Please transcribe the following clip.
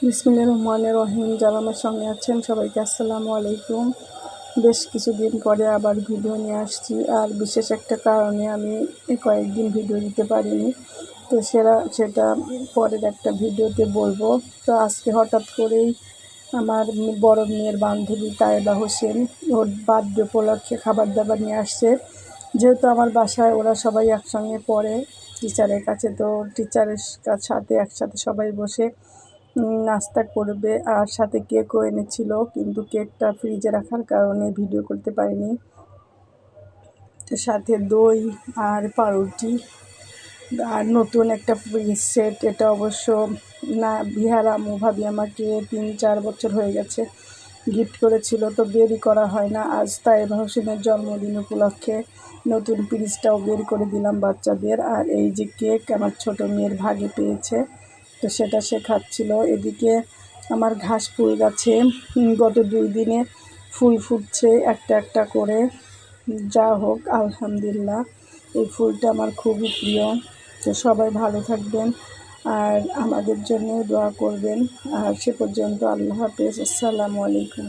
বিসমিল্লাহির রহমানির রহিম। যারা আমার সঙ্গে আছেন সবাইকে আসসালামু আলাইকুম। বেশ কিছুদিন পরে আবার ভিডিও নিয়ে আসছি, আর বিশেষ একটা কারণে আমি কয়েকদিন ভিডিও দিতে পারিনি, তো সেটা পরের একটা ভিডিওতে বলবো। তো আজকে হঠাৎ করেই আমার বড় মেয়ের বান্ধবী তায়েবা হোসেন ওর বার্থডে উপলক্ষে খাবার দাবার নিয়ে আসছে। যেহেতু আমার বাসায় ওরা সবাই একসঙ্গে পড়ে টিচারের কাছে, তো টিচারের সাথে একসাথে সবাই বসে নাস্তা করবে, আর সাথে কেকও এনেছিল, কিন্তু কেকটা ফ্রিজে রাখার কারণে ভিডিও করতে পারিনি। তো সাথে দই আর পাউরুটি আর নতুন একটা ফ্রিজ সেট, এটা অবশ্য না বিহার আম্মু ভাবি আমাকে 3-4 বছর হয়ে গেছে গিফট করেছিল, তো বেরই করা হয় না। আজ তায়েবা হোসেনের জন্মদিন উপলক্ষে নতুন ফ্রিজটাও বের করে দিলাম বাচ্চাদের। আর এই যে কেক আমার ছোট মেয়ের ভাগে পেয়েছে, তো সেটা সে খাচ্ছিল। এদিকে আমার ঘাস ফুল গাছে গত 2 দিনে ফুল ফুটছে একটা একটা করে। যা হোক আলহামদুলিল্লাহ, এই ফুলটা আমার খুবই প্রিয়। তো সবাই ভালো থাকবেন আর আমাদের জন্য দোয়া করবেন। আর সে পর্যন্ত আল্লাহ হাফেজ, আসসালামু আলাইকুম।